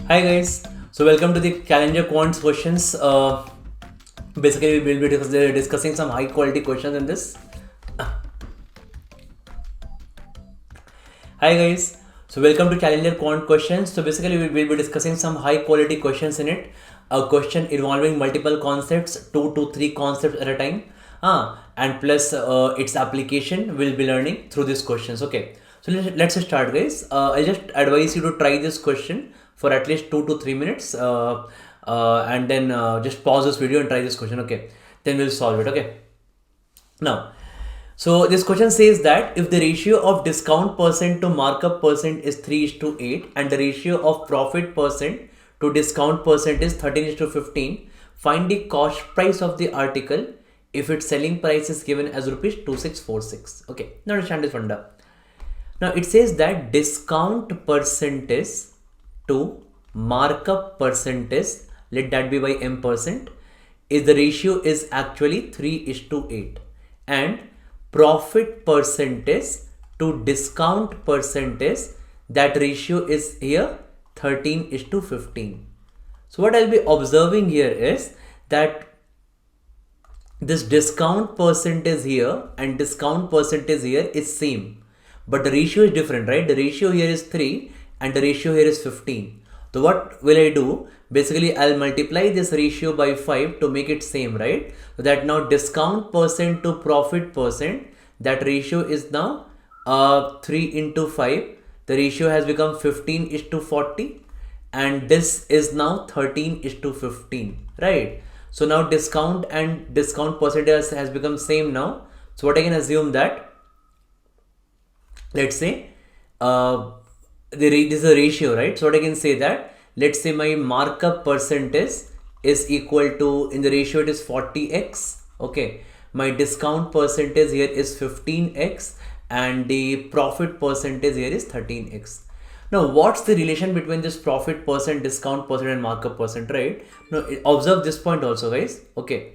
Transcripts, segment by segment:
Hi guys, so welcome to the Challenger Quants questions. Basically, we will be discussing some high quality questions in this. Hi guys, so welcome to Challenger Quant questions. So basically, we will be discussing some high quality questions in it. A question involving multiple concepts, 2 to 3 concepts at a time. And plus its application we'll be learning through these questions. Okay, so let's start, guys. I'll just advise you to try this question for at least 2 to 3 minutes, and then just pause this video and try this question. Okay, then we'll solve it. Okay, now. So this question says that if the ratio of discount percent to markup percent is 3:8 and the ratio of profit percent to discount percent is 13:15, find the cost price of the article if its selling price is given as rupees 2646. Okay, now understand this funda. Now it says that discount percentage to markup percentage, let that be by m percent, is the ratio is actually 3:8 and profit percentage to discount percentage, that ratio is here 13:15. So what I'll be observing here is that this discount percentage here and discount percentage here is same, but the ratio is different, right? The ratio here is 3 and the ratio here is 15. So what will I do? Basically, I'll multiply this ratio by 5 to make it same, right? So that now discount percent to profit percent, that ratio is now 3 into 5. The ratio has become 15:40 and this is now 13:15, right? So now discount and discount percentage has become same now. So what I can assume that, let's say, this is a ratio, right? So what I can say that, let's say my markup percentage is equal to, in the ratio it is 40x. Okay, my discount percentage here is 15x and the profit percentage here is 13x. Now what's the relation between this profit percent, discount percent and markup percent, right? Now observe this point also, guys. Okay,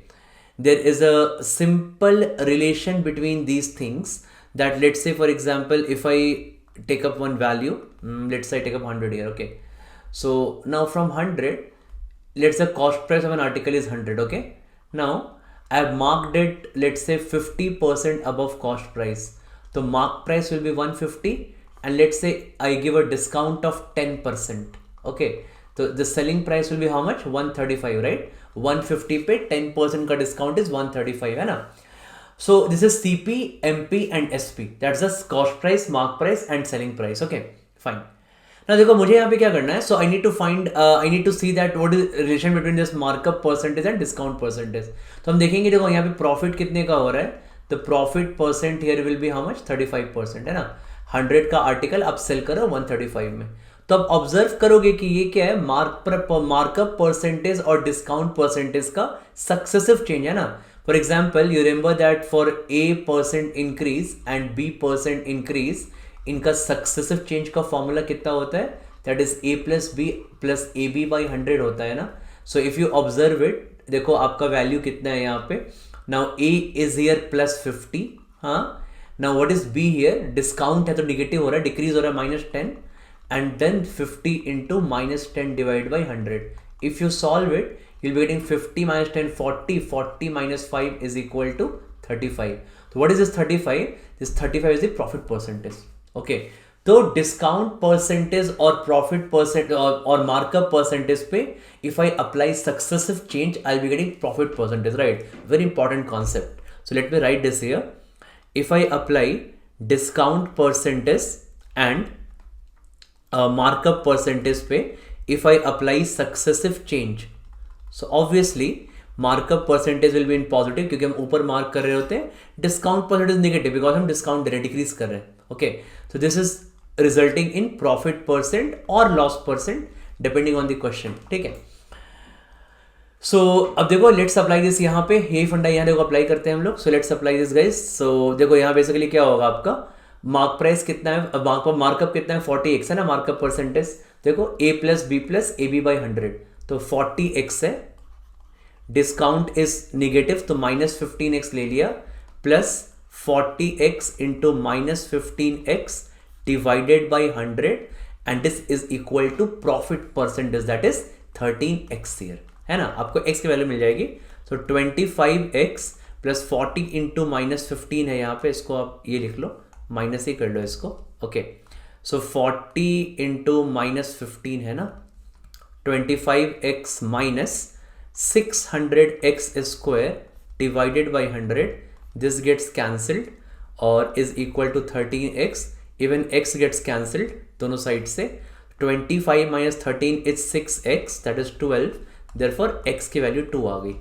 there is a simple relation between these things, that let's say, for example, if I take up one value, let's say I take up 100 here. Okay, so now from 100, let's say cost price of an article is 100. Okay, now I have marked it, let's say 50% above cost price. So mark price will be 150 and let's say I give a discount of 10%. Okay, so the selling price will be how much? 135, right? 150 पे 10% का discount is 135 है ना. So this is CP, MP and SP. That's the cost price, mark price and selling price. Okay, fine. Now देखो मुझे यहाँ पे क्या करना है. So I need to find, I need to see that what is relation between this markup percentage and discount percentage. तो हम देखेंगे, देखो यहाँ पे profit कितने का हो रहा है. The profit percent here will be how much? 35% है ना. 100 का आर्टिकल आप सेल करो 135 में. तो अब ऑब्जर्व करोगे कि ये क्या है, मार्कअप परसेंटेज और डिस्काउंट परसेंटेज का सक्सेसिव चेंज है ना. For example, you remember that for A% increase and B% increase, इनका सक्सेसिव चेंज का फॉर्मूला कितना होता है? That is A plus B plus AB by 100 होता है ना. So if you observe it, देखो आपका वैल्यू कितना है यहाँ पे. Now A is here plus 50. हाँ, now what is B here? Discount है तो निगेटिव हो रहा है, डिक्रीज हो रहा है -10, and then 50 into -10 divided by 100. If you solve it, you'll be getting 50 minus 10, 40. 40 minus 5 is equal to 35. So what is this 35? This 35 is the profit percentage. Okay, so discount percentage or profit percent or markup percentage पे, if I apply successive change, I'll be getting profit percentage, right? Very important concept. So let me write this here. If I apply discount percentage and markup percentage पे, if I apply successive change, so obviously markup percentage will be in positive क्योंकि हम ऊपर mark कर रहे होते हैं. discount percentage negative because हम discount दे रहे, डिक्रीज कर रहे हैं. okay, so this is resulting in profit percent or loss percent depending on the question. ठीक है. सो अब देखो, लेट्स अप्लाई दिस. यहाँ पे यही फंडा यहाँ देखो अप्लाई करते हैं हम लोग. So let's apply this guys. So देखो यहाँ बेसिकली क्या होगा आपका, मार्क प्राइस कितना है, मार्कअप कितना है, 40x है ना मार्कअप परसेंटेज. देखो A plus B plus AB by 100, तो 40x है. डिस्काउंट इज निगेटिव तो -15x ले लिया, plus 40x into -15x divided by 100 and this is equal to profit percentage that is 13x year, है ना. आपको x की वैल्यू मिल जाएगी. सो 25x प्लस 40 इंटू माइनस 15 है यहाँ पे, इसको आप ये लिख लो, माइनस ही कर लो इसको. ओके, सो 40 इंटू माइनस 15 है ना, 25x minus 600x square divided by 100, this gets cancelled और is equal to 13x. Even x gets cancelled दोनों साइड से. 25 माइनस 13 is 6x that is 12. Therefore x की वैल्यू 2 आ गई.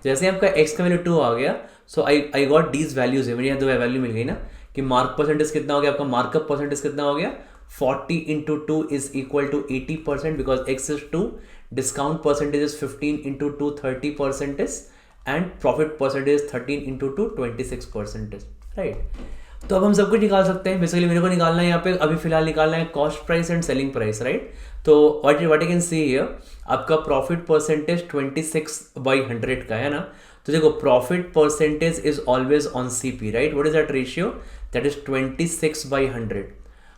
जैसे आपका x का वैल्यू 2 आ गया, so I got these values है, मेरी यहाँ दो वैल्यू मिल गई ना, कि मार्क परसेंटेज कितना हो गया आपका, मार्कअप परसेंटेज कितना हो गया, 40 into 2 is equal to 80% because x is 2. Discount percentage is 15 into 2 30% and profit percentage 13 into 2 26%, right. तो अब हम सब कुछ निकाल सकते हैं. बेसिकली मेरे को निकालना है यहाँ पे, अभी फिलहाल निकालना है cost price and selling price, right. तो what I can see here, आपका प्रॉफिट परसेंटेज 26/100 का है ना. तो देखो profit percentage is always on CP, right. What is that ratio, that is 26/100.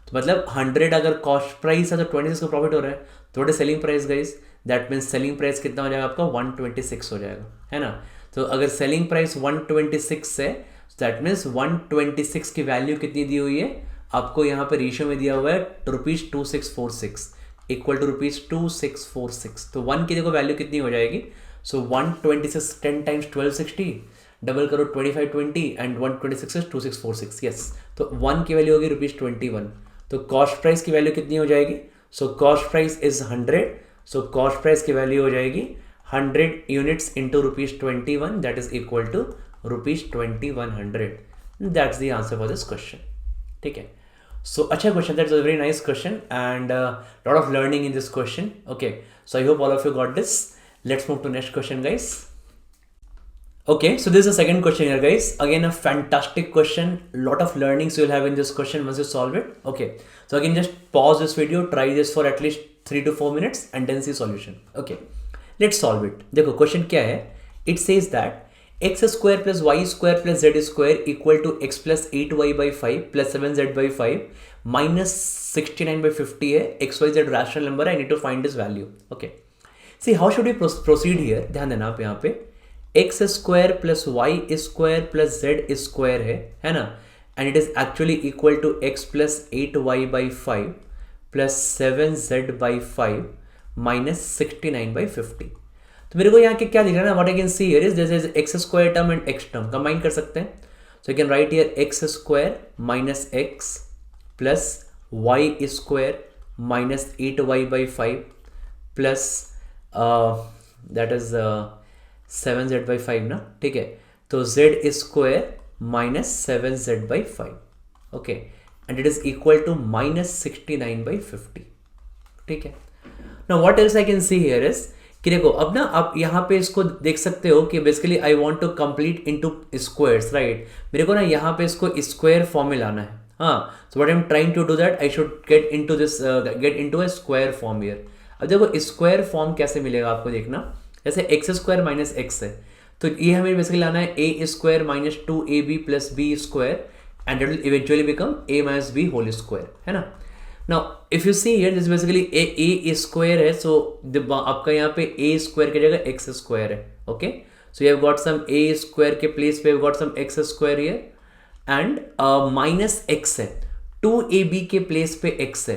तो मतलब 100 अगर कॉस्ट प्राइस है तो 26 का प्रॉफिट हो रहा है. तो what is selling price guys, that means selling price कितना हो जाएगा आपका, 126 हो जाएगा, है ना. तो अगर सेलिंग प्राइस 126 है, दैट मीन्स 126 की वैल्यू कितनी दी हुई है आपको, यहाँ पे रेशियो में दिया हुआ है ₹2646 इक्वल टू ₹2646. तो 1 की देखो वैल्यू कितनी हो जाएगी. सो 126 10 टाइम्स 1260, डबल करो 2520 एंड 126 इज 2646. यस, तो 1 की वैल्यू होगी ₹21. तो कॉस्ट प्राइस की वैल्यू कितनी हो जाएगी, so cost price is 100. So cost price की वैल्यू हो जाएगी 100 units into ₹21, that is equal to ₹2100. That's the answer for this question. ठीक है. सो अच्छा question, that's a very nice question and lot of learning in this question. Okay, so I hope all of you got this. Let's move to next question, guys. Okay, so this is the second question here, guys. Again, a fantastic question. Lot of learnings you'll have in this question once you solve it. Okay, so again, just pause this video, try this for at least 3 to 4 minutes and then see solution. Okay, let's solve it. देखो question क्या है? It says that x square plus y square plus z square equal to x plus 8y by 5 plus 7z by 5 minus 69 by 50 है. x y z rational number है. I need to find this value. Okay. See, how should we proceed here? ध्यान देना आप यहाँ पे, x square plus Y square plus Z square है ना, and it is actually equal to x plus 8y by 5 plus 7z by 5 minus 69 by 50. तो मेरे को यहाँ के क्या दिख रहा है ना, what I can see here is this is x square term and x term combine कर सकते हैं. So I can write here x square minus x plus Y square minus 8y by 5 plus that is 7z by 5 ना. ठीक है, तो z square minus 7z by 5. Okay, and it is equal to minus 69 by 50. ठीक है. Now what else I can see here is कि देखो अब ना आप यहाँ पे इसको देख सकते हो कि basically I want to complete into squares, right. मेरे को ना यहाँ पे इसको स्क्वायर फॉर्म में लाना है. हाँ, so what I am trying to do that, I should get into a square form here. अब देखो स्क्वायर फॉर्म कैसे मिलेगा आपको देखना, जैसे एक्स स्क्वायर माइनस एक्स है, तो ये हमें बेसिकली लाना है A square minus 2ab plus B square and it will eventually become a minus B whole square, है ना. Now if you see here this basically A square है, so आपका यहाँ पे ए स्क्वायर की जगह एक्स स्क्वायर है. Okay, so you have got some A square के प्लेस पे have got some X square here and minus X है, 2ab के प्लेस पे x है,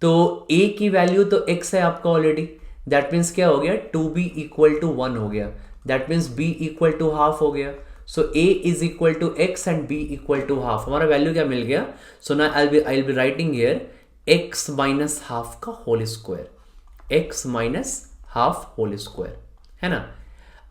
तो a की वैल्यू तो x है आपका ऑलरेडी. दैट मीन्स क्या हो गया, 2b इक्वल टू 1 हो गया. That means b equal to half हो गया. So a is equal to x and b equal to half. हमारा वैल्यू क्या मिल गया, सो ना I will be writing here x minus half का whole square, x minus half whole square, है ना.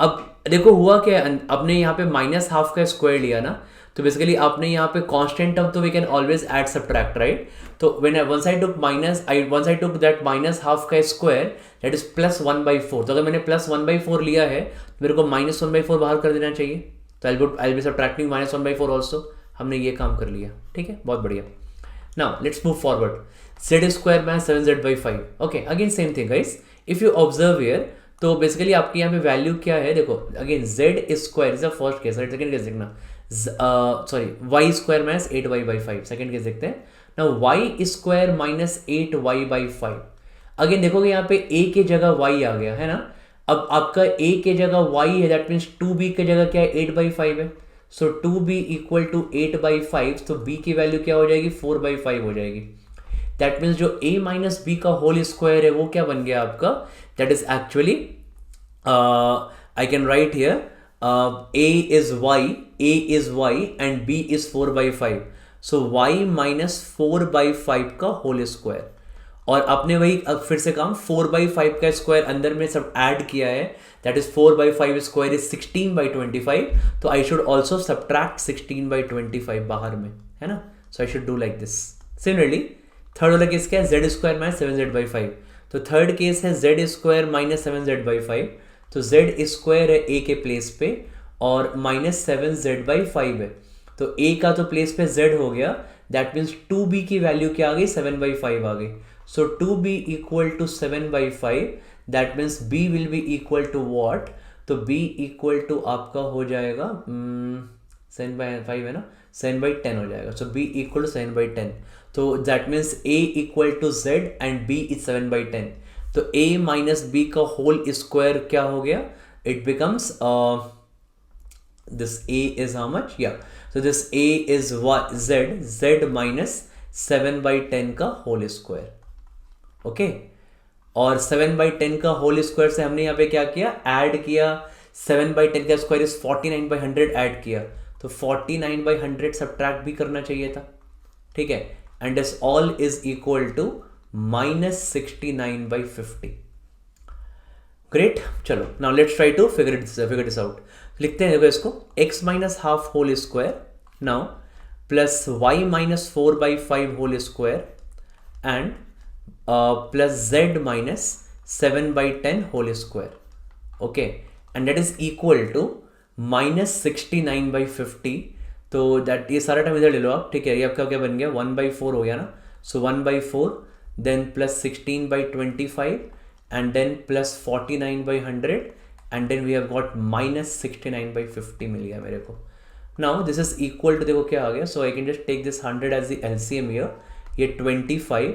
अब देखो हुआ क्या, आपने यहाँ पे माइनस हाफ का स्क्वायर लिया ना, तो बेसिकली आपने यहाँ पे कांस्टेंट टर्म, तो we can always add subtract, right. तो when once I took that minus half का स्क्वायर दैट इज प्लस 1/4. तो अगर मैंने प्लस 1/4 लिया है तो मेरे को माइनस 1/4 बाहर कर देना चाहिए. तो I be subtracting minus 1/4 also. हमने ये काम कर लिया. ठीक है, बहुत बढ़िया. Now let's move forward. Z square minus 7z by 5. Okay, again same thing guys. If you observe here, तो बेसिकली आपके यहाँ पे वैल्यू क्या है, देखो again Z square is the first case, right. Second case देखना, sorry Y square minus 8y by 5, second case देखते हैं. ना y square minus 8y/5। Again देखोगे यहाँ पे a के जगह y आ गया है ना। अब आपका a के जगह y है, दैट मीन्स 2b के जगह क्या है 8/5 है। सो 2b इक्वल टू 8/5, तो b की वैल्यू क्या हो जाएगी 4/5 हो जाएगी। दैट मीन्स जो a माइनस बी का होल स्क्वायर है वो क्या बन गया आपका, that is actually I can write here a is y and b is 4/5, so y minus 4/5 का होल स्क्वायर। और आपने वही अब फिर से काम 4/5 का स्क्वायर अंदर में सब ऐड किया है, दैट इज 4/5 स्क्वायर इज 16/25, तो आई शुड ऑल्सो सब्ट्रैक्ट 16/25 बाहर में, है ना। So I should do like this. Similarly third वाला केस क्या है, z स्क्वायर माइनस 7z/5, तो थर्ड केस है z स्क्वायर माइनस 7z/5, तो z स्क्वायर है a के प्लेस पे और माइनस 7z/5 है, तो a का तो प्लेस पे z हो गया, दैट मीन्स 2b की वैल्यू क्या आ गई 7/5 आ गई। So 2b equal to 7/5, that means b will be equal to what, तो b इक्वल टू आपका हो जाएगा 7/5 है ना, 7/10 हो जाएगा। सो b इक्वल टू 7/10, तो that means a equal to z and b is 7/10, तो a माइनस b का होल स्क्वायर क्या हो गया, it becomes this a is how much, yeah, so this a is what z minus 7/10 का whole square, okay. और 7/10 का whole square से हमने यहाँ पे क्या किया, ऐड किया, 7/10 का स्क्वायर इज 49/100 ऐड किया, तो 49/100 सब्ट्रैक्ट भी करना चाहिए था, ठीक है, and this all is equal to minus 69/50। Great, चलो now let's try to figure this out. लिखते हैं इसको x minus half whole square now plus y minus 4/5 whole square and plus z minus 7/10 whole square, okay, and that is equal to minus 69/50। तो that ये सारा time इधर ले लो आप, ठीक है, ये आपका क्या बन गया 1/4 हो गया ना, सो 1/4 then plus 16/25 and then plus 49/100 and then we have got minus 69/50 मिल गया मेरे को। now this is equal to, देखो क्या आ गया, so I can just take this 100 as the LCM here, ये 25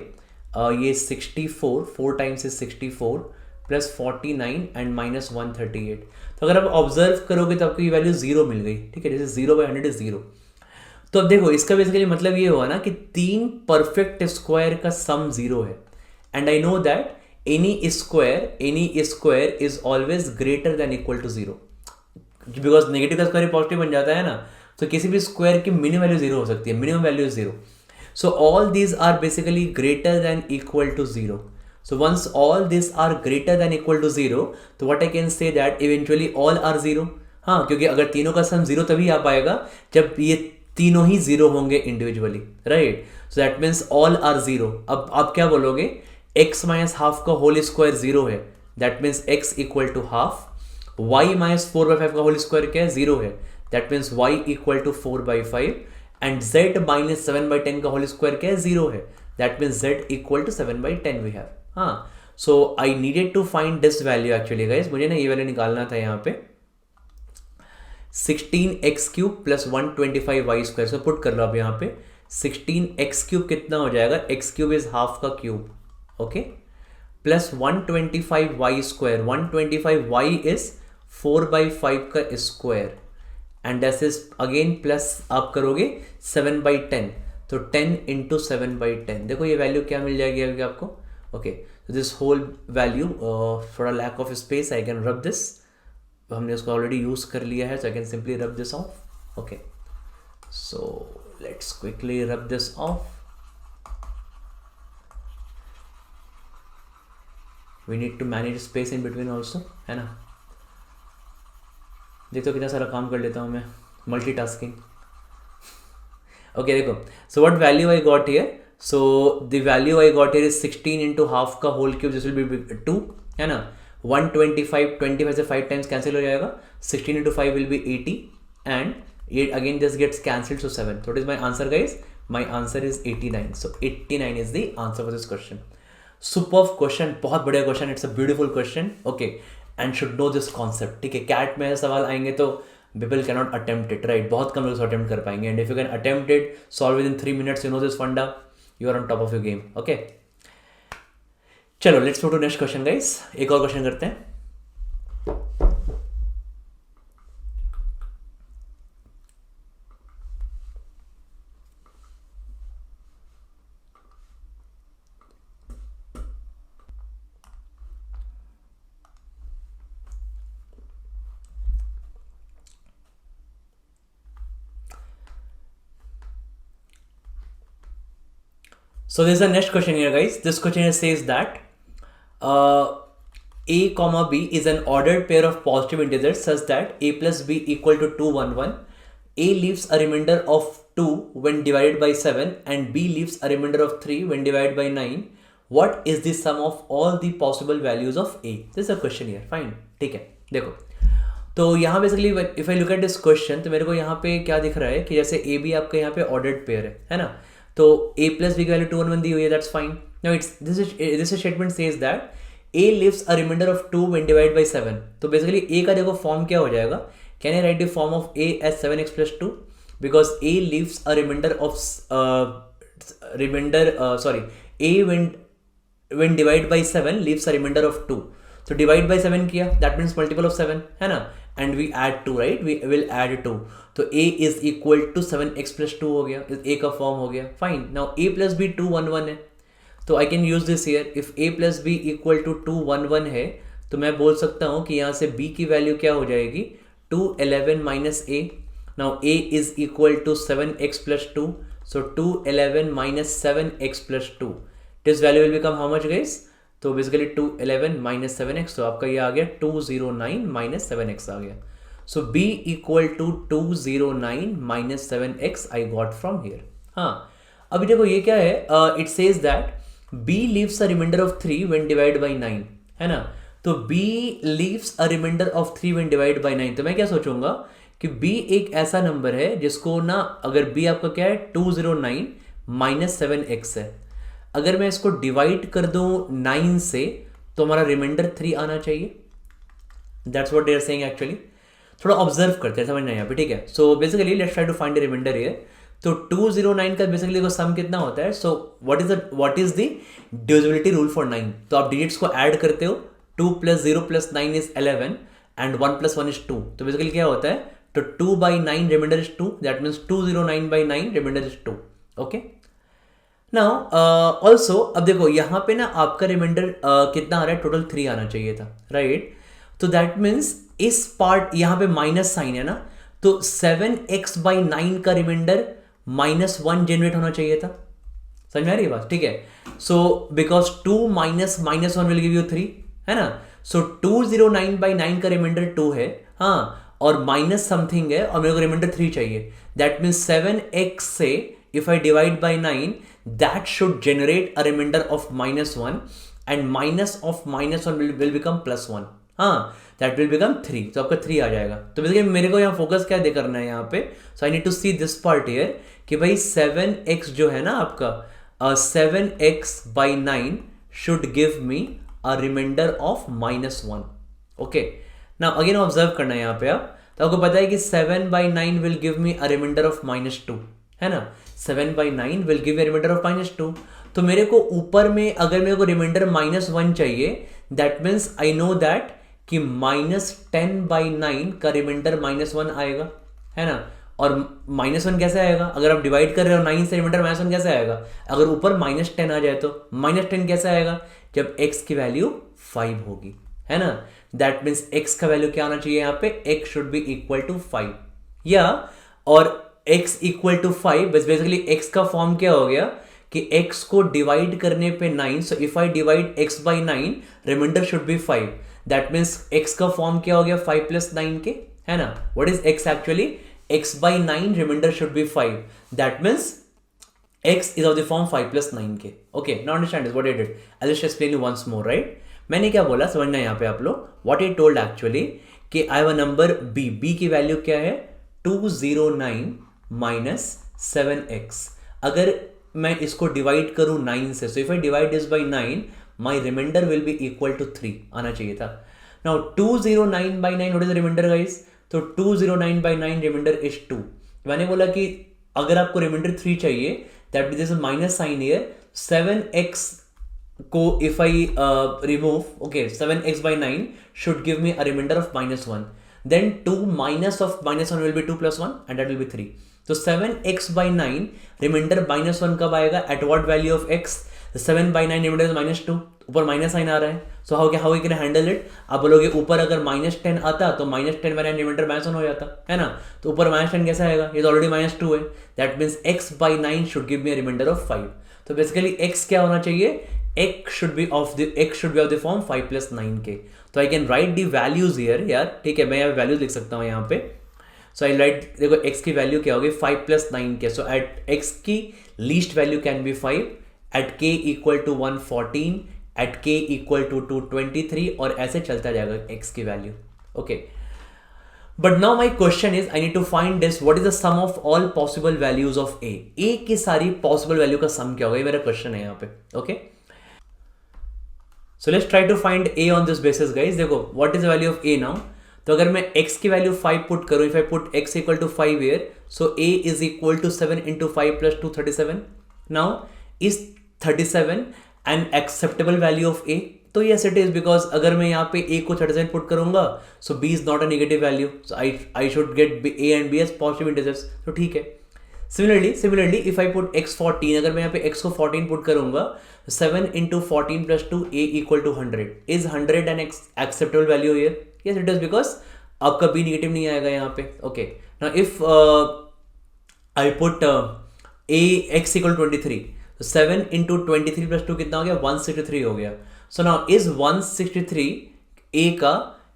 ये 64, 4 times is 64 plus 49 and minus 138। तो अगर आप ऑब्जर्व करोगे तो आपको ये वैल्यू 0 मिल गई, ठीक है, जैसे 0/100 इज 0। तो अब देखो इसका बेसिकली मतलब ये हुआ ना कि 3 परफेक्ट स्क्वायर का सम 0 है, and I know that any square is always greater than equal to 0, because negative का स्क्वायर पॉजिटिव बन जाता है ना, तो किसी भी स्क्वायर की मिनिमम वैल्यू 0 हो सकती है, minimum value is 0, so all these are basically greater than equal to 0, so once all these are greater than equal to 0, तो what I can say that eventually all are 0, हाँ, क्योंकि अगर तीनों का सम 0 तभी आ पाएगा जब ये तीनों ही 0 होंगे individually, right, so that means all are 0। अब आप क्या बोलोगे, x माइनस हाफ का होल स्क्वायर 0 है, that means x equal to half, y minus 4/5 का होल स्क्वायर क्या है 0 है, that means y equal to 4/5, and z minus 7/10 का होल स्क्वायर क्या है 0 है, that means z equal to 7/10 we have. हाँ, so I needed to find this value actually guys, मुझे ना ये वैल्यू निकालना था यहाँ पे 16x³ plus 125y square, so put कर लो आप यहाँ पे 16x³ कितना हो जाएगा, x³ इज हाफ का cube, okay, plus 125y square, 125y is 4/5 का square, and this is again plus आप करोगे 7/10, तो 10 इंटू 7/10, देखो ये वैल्यू क्या मिल जाएगी अभी आपको, ओके, तो this whole value, for a lack of space I can rub this, हमने उसको ऑलरेडी यूज कर लिया है, so I can simply rub this off, okay, so let's quickly rub this off. we need to manage space in between also, है ना, देखो कितना सारा काम कर लेता हूँ मैं, मल्टीटास्किंग, ओके, देखो, so what value I got here, so the value I got here is 16 into half का whole cube, this will be 2, है ना, 125 से 5 टाइम्स कैंसिल हो जाएगा, 16 into 5 will be 80 and it again just gets cancelled, so 7, so what is my answer guys, my answer is 89, so 89 is the answer for this question। Superb question, बहुत बढ़िया question, it's a beautiful question, okay, and should know this concept, ठीक है, CAT में ऐसे सवाल आएंगे तो people can not attempt it, right, बहुत कम लोग अटेम्प्ट कर पाएंगे, and if you can attempt it, solve within 3 minutes, you know this फंडा, you are on top of your game. Okay, चलो let's go to next question guys. एक और question करते हैं. So there's a next question here, guys. This question here says that a comma b is an ordered pair of positive integers such that a plus b equal to 2 1 1. A leaves a remainder of 2 when divided by 7 and b leaves a remainder of 3 when divided by 9. What is the sum of all the possible values of a? This is a question here. Fine. ठीक है, देखो तो यहाँ basically if I look at this question तो मेरे को यहाँ पे क्या दिख रहा है कि जैसे ए बी आपका यहाँ पे ऑर्डर्ड पेयर है ना. तो a प्लस बी की वैल्यू 2 1 1 दी हुई है, that's fine. Now it's this statement says that a leaves a reminder of 2 when divide by 7. तो बेसिकली a का देखो फॉर्म क्या हो जाएगा. Can I write the form of a as 7x plus 2 because a leaves a reminder of a when divide by 7 leaves a reminder of 2. तो divide by 7 किया, that means multiple of 7 है ना, and we add 2, right, we will add 2. तो a is equal to 7x plus 2 हो गया, a का form हो गया. Fine. Now a plus b 2 1 1 है, तो I can use this here. If a plus b equal to 2 1 1 है तो मैं बोल सकता हूँ कि यहाँ से b की वैल्यू क्या हो जाएगी 2 11 minus a. Now a is equal to 7x plus 2, so 2 11 minus 7x plus 2. This value will become how much guys. तो बेसिकली 2 11 माइनस 7x, तो आपका ये आ गया 209 माइनस 7x आ गया. So b equal to 209 minus 7x I got from here. हाँ, अभी देखो ये क्या है. It says that b leaves a remainder of 3 when divided by 9, है ना. तो b leaves a remainder of 3 when divided by 9. तो मैं क्या सोचूंगा कि b एक ऐसा नंबर है जिसको ना, अगर b आपका क्या है 209 माइनस 7x है, अगर मैं इसको डिवाइड कर दूं 9 से तो हमारा रिमाइंडर 3 आना चाहिए. That's what they are saying actually. थोड़ा ऑब्जर्व करते हैं, समझना यहाँ पे, ठीक है. So basically let's try to find the remainder here. तो 209 का बेसिकली को सम कितना होता है. So what is the divisibility rule for 9. तो आप डिजिट्स को ऐड करते हो. 2 plus 0 plus 9 is 11 and 1 plus 1 is 2. तो बेसिकली क्या होता है, तो 2 by 9 remainder is 2, that means 209 by 9 remainder is 2. Okay. Now also अब देखो यहाँ पे ना आपका रिमाइंडर कितना आ रहा है, टोटल 3 आना चाहिए था, राइट. तो दैट मीन्स इस पार्ट यहाँ पे माइनस साइन है ना, तो 7x बाई 9 का रिमाइंडर -1 जनरेट होना चाहिए था. समझ में आ रही है बात, ठीक है. So because 2 minus -1 will give you 3, है ना. सो 209 बाई 9 का रिमाइंडर 2 है, हाँ, और माइनस समथिंग है और मेरे को रिमाइंडर 3 चाहिए. दैट मीन्स 7x से if I divide by 9 that should generate a reminder of -1 and minus of -1 will become +1. हाँ, दैट विल बिकम 3. तो आपका 3 आ जाएगा. तो बेसिकली मेरे को यहाँ फोकस क्या दे करना है यहाँ पे. So I need to see this part here कि भाई 7x जो है ना आपका 7x by 9 should give me a reminder of -1. Okay. Now again observe करना है यहाँ पे आप. तो आपको पता है कि 7 by 9 will give me a reminder of -2, है ना. 7 by 9 will give a remainder of -2. तो मेरे को ऊपर में अगर मेरे को रिमाइंडर -1 चाहिए, that means I know that कि -10 बाई 9 का रिमाइंडर -1 आएगा, है ना. और -1 कैसे आएगा, अगर आप डिवाइड कर रहे हो 9 से रिमाइंडर -1 कैसे आएगा, अगर ऊपर -10 आ जाए तो -10 कैसे आएगा, जब x की वैल्यू 5 होगी, है ना. दैट मीन्स x का वैल्यू क्या आना चाहिए यहाँ पे, x should be equal to 5, या और x इक्वल टू 5. बस बेसिकली x का फॉर्म क्या हो गया कि x को डिवाइड करने पे 9, so if I divide x by 9 remainder should be 5. That means x का फॉर्म क्या हो गया 5 प्लस 9 के, है ना. What is x actually, x by 9 remainder should be 5. That means x is of the form 5 plus 9 k. Okay, now understand this what I did. I just explain you once more, right. मैंने क्या बोला समझना यहाँ पे आप लोग. What I told actually कि I have a number b की वैल्यू क्या है 209 माइनस 7x. अगर मैं इसको डिवाइड करूं 9 से, so if I divide this by 9 my remainder will be equal to 3 आना चाहिए था. Now 209 by 9 what is the remainder guys. तो 209 बाई 9 रिमाइंडर इज 2. मैंने बोला कि अगर आपको रिमाइंडर 3 चाहिए that means this minus sign here 7x को if I remove, okay, 7x by 9 should give me a remainder of -1. Then 2 minus of -1 will be 2 plus 1 and that will be 3. So 7x by 9 remainder -1 कब आएगा? At what value of x? 7 by 9 remainder is -2. ऊपर minus sign आ रहा है. So how you can handle it? आप बोलोगे ऊपर अगर -10 आता तो -10 बाय 9 रिमाइंडर -1 हो जाता है ना. तो ऊपर -10 कैसे आएगा? ये तो ऑलरेडी -2 है. That means x by 9 should give me a reminder of 5. तो बेसिकली x क्या होना चाहिए? x should be of the form 5 plus 9k. तो I can right the values here यार. ठीक है, मैं यहाँ वैल्यूज लिख सकता हूँ यहाँ पे. सो आई राइट, देखो x की वैल्यू क्या होगी? 5 plus 9k. So at x की least value can be 5, at k equal to 114, at k equal to 223 और ऐसे चलता जाएगा x की वैल्यू. Okay, but now my question is I need to find this, what is the sum of all possible values of a. a की सारी possible value का सम क्या होगा? ये मेरा क्वेश्चन है यहाँ पे. Okay, so let's try to find a on this basis guys. देखो what is the value of a now. तो अगर मैं x की वैल्यू 5 पुट करूं, if I put x equal to 5 here, so a is equal to 7 into 5 plus 2 37. Now is 37 an acceptable value of a? तो yes it is, because अगर मैं यहाँ पे a को 37 पुट करूंगा, so b is not a negative value, so I should get a and b as positive integers. तो ठीक है. Similarly if I put x 14, अगर मैं यहाँ पे x को 14 पुट करूंगा, 7 into 14 plus 2 a equal to 100. Is 100 an acceptable value here? Yes it is, because आपका b नेगेटिव नहीं आएगा यहाँ पे. Okay, now if I put a x equal to 23, तो 7 into 23 plus 2 कितना हो गया? 163 हो गया. So now is 163 a का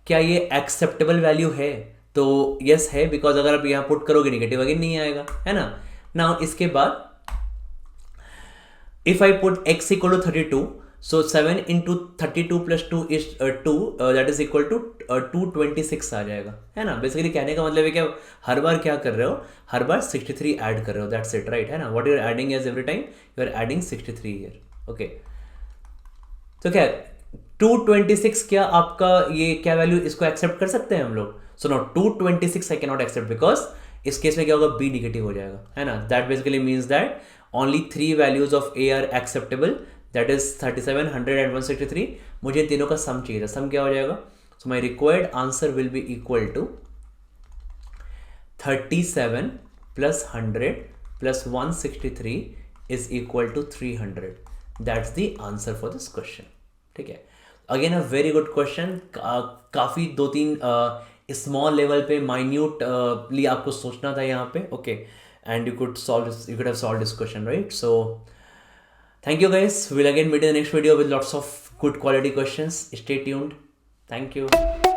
क्या ये एक्सेप्टेबल वैल्यू है? तो यस है, बिकॉज अगर आप यहाँ पुट करोगे नेगेटिव अगेन नहीं आएगा, है ना. नाउ इसके बाद if I put x equal to 32, so 7 into 32 plus 2 is 2, that is equal to 226 आ जाएगा, है ना. बेसिकली कहने का मतलब है कि हर बार क्या कर रहे हो? हर बार 63 ऐड कर रहे हो. दैट्स इट, राइट, है ना. What you are adding as every time? You are adding 63 here. Okay, तो क्या 226 क्या आपका ये क्या वैल्यू, इसको एक्सेप्ट कर सकते हैं हम लोग? So no 226 I can not accept, because इस केस में क्या होगा? b निगेटिव हो जाएगा, है ना. That basically means that only 3 values of a are acceptable, that is 37, 100 and 163. मुझे तीनों का सम चाहिए था. सम क्या हो जाएगा? So my required answer will be equal to 37 plus 100 plus 163 is equal to 300. That's the answer for this question. ठीक है. Again a very good question. काफ़ी 2-3 स्मॉल लेवल पे माइन्यूटली आपको सोचना था यहाँ पे. Okay, and you could have solved this question, right? So thank you guys. We'll again meet in the next video with lots of good quality questions. Stay tuned. Thank you.